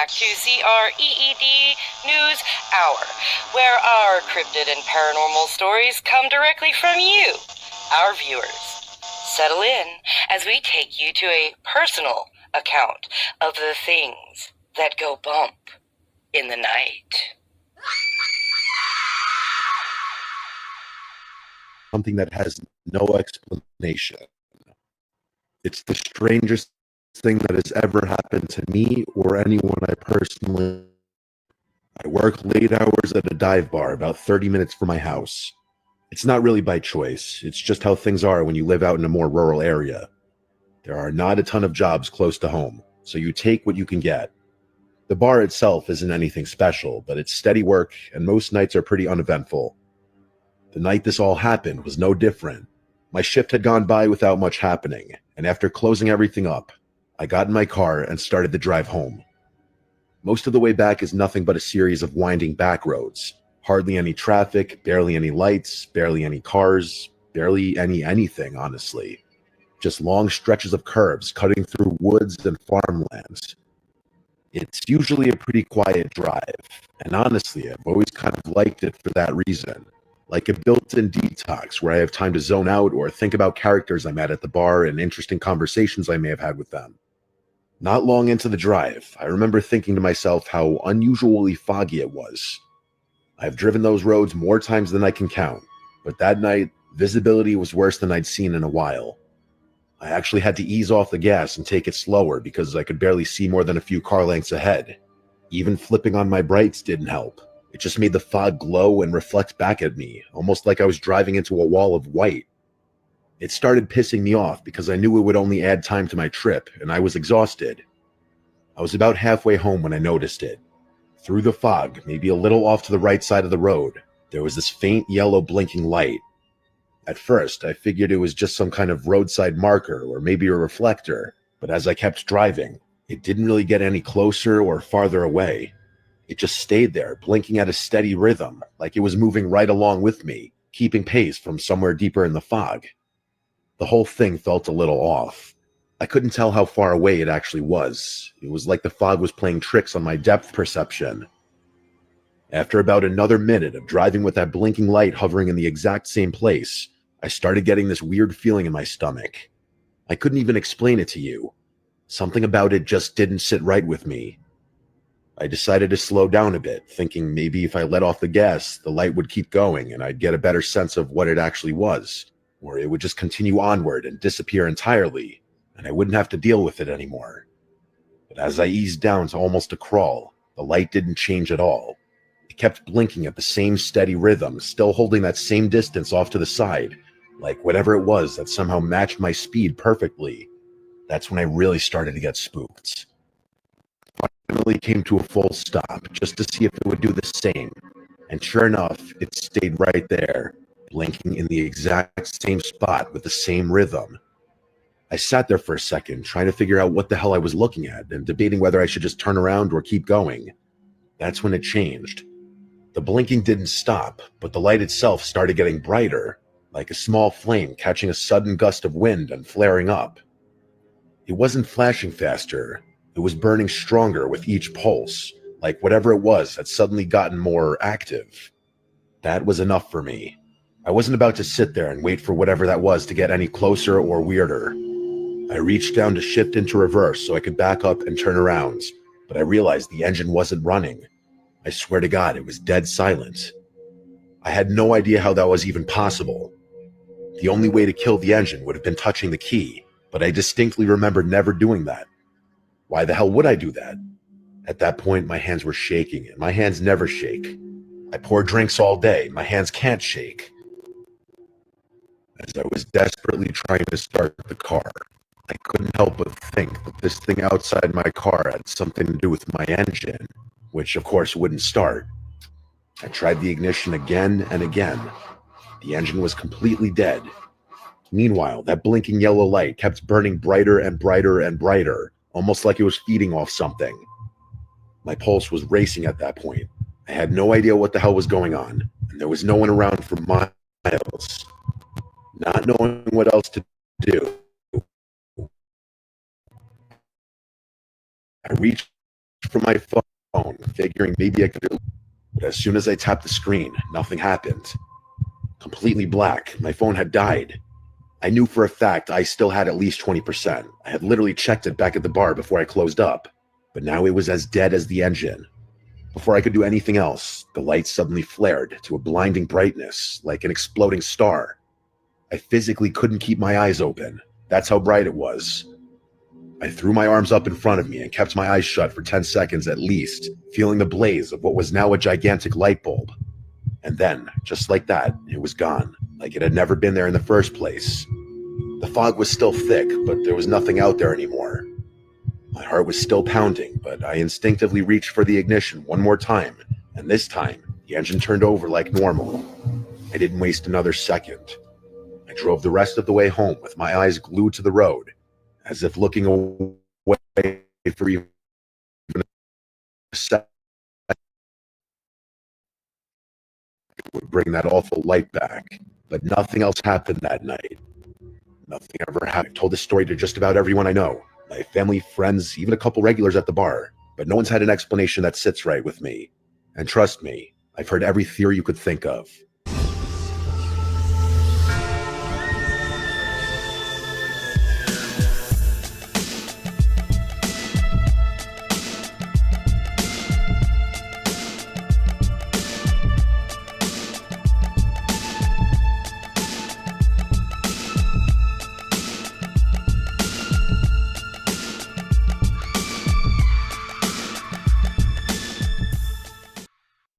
back to CREED News Hour, where our cryptid and paranormal stories come directly from you, our viewers. Settle in as we take you to a personal account of the things that go bump in the night. Something that has no explanation. It's the strangest thing that has ever happened to me or anyone I personally. I work late hours at a dive bar about 30 minutes from my house. It's not really by choice, it's just how things are when you live out in a more rural area. There are not a ton of jobs close to home, so you take what you can get. The bar itself isn't anything special, but it's steady work and most nights are pretty uneventful. The night this all happened was no different. My shift had gone by without much happening, and after closing everything up, I got in my car and started the drive home. Most of the way back is nothing but a series of winding back roads. Hardly any traffic, barely any lights, barely any cars, barely anything, honestly. Just long stretches of curves cutting through woods and farmlands. It's usually a pretty quiet drive, and honestly, I've always kind of liked it for that reason. Like a built-in detox where I have time to zone out or think about characters I met at the bar and interesting conversations I may have had with them. Not long into the drive, I remember thinking to myself how unusually foggy it was. I've driven those roads more times than I can count, but that night, visibility was worse than I'd seen in a while. I actually had to ease off the gas and take it slower because I could barely see more than a few car lengths ahead. Even flipping on my brights didn't help. It just made the fog glow and reflect back at me, almost like I was driving into a wall of white. It started pissing me off because I knew it would only add time to my trip, and I was exhausted. I was about halfway home when I noticed it. Through the fog, maybe a little off to the right side of the road, there was this faint yellow blinking light. At first, I figured it was just some kind of roadside marker or maybe a reflector, but as I kept driving, it didn't really get any closer or farther away. It just stayed there, blinking at a steady rhythm, like it was moving right along with me, keeping pace from somewhere deeper in the fog. The whole thing felt a little off. I couldn't tell how far away it actually was. It was like the fog was playing tricks on my depth perception. After about another minute of driving with that blinking light hovering in the exact same place, I started getting this weird feeling in my stomach. I couldn't even explain it to you. Something about it just didn't sit right with me. I decided to slow down a bit, thinking maybe if I let off the gas, the light would keep going and I'd get a better sense of what it actually was, or it would just continue onward and disappear entirely, and I wouldn't have to deal with it anymore. But as I eased down to almost a crawl, the light didn't change at all. It kept blinking at the same steady rhythm, still holding that same distance off to the side, like whatever it was that somehow matched my speed perfectly. That's when I really started to get spooked. Finally came to a full stop just to see if it would do the same, and sure enough, it stayed right there, blinking in the exact same spot with the same rhythm. I sat there for a second, trying to figure out what the hell I was looking at and debating whether I should just turn around or keep going. That's when it changed. The blinking didn't stop, but the light itself started getting brighter, like a small flame catching a sudden gust of wind and flaring up. It wasn't flashing faster. It was burning stronger with each pulse, like whatever it was had suddenly gotten more active. That was enough for me. I wasn't about to sit there and wait for whatever that was to get any closer or weirder. I reached down to shift into reverse so I could back up and turn around, but I realized the engine wasn't running. I swear to God, it was dead silent. I had no idea how that was even possible. The only way to kill the engine would have been touching the key, but I distinctly remember never doing that. Why the hell would I do that? At that point, my hands were shaking, and my hands never shake. I pour drinks all day, my hands can't shake. As I was desperately trying to start the car, I couldn't help but think that this thing outside my car had something to do with my engine, which of course wouldn't start. I tried the ignition again and again. The engine was completely dead. Meanwhile, that blinking yellow light kept burning brighter and brighter and brighter, almost like it was feeding off something. My pulse was racing at that point. I had no idea what the hell was going on, and there was no one around for miles. Not knowing what else to do, I reached for my phone, figuring maybe I could. But as soon as I tapped the screen, nothing happened. Completely black. My phone had died. I knew for a fact I still had at least 20%. I had literally checked it back at the bar before I closed up. But now it was as dead as the engine. Before I could do anything else, the light suddenly flared to a blinding brightness, like an exploding star. I physically couldn't keep my eyes open. That's how bright it was. I threw my arms up in front of me and kept my eyes shut for 10 seconds at least, feeling the blaze of what was now a gigantic light bulb. And then, just like that, it was gone, like it had never been there in the first place. The fog was still thick, but there was nothing out there anymore. My heart was still pounding, but I instinctively reached for the ignition one more time, and this time, the engine turned over like normal. I didn't waste another second. I drove the rest of the way home with my eyes glued to the road, as if looking away for even a second would bring that awful light back. But nothing else happened that night. Nothing ever happened. I told this story to just about everyone I know. My family, friends, even a couple regulars at the bar. But no one's had an explanation that sits right with me. And trust me, I've heard every theory you could think of.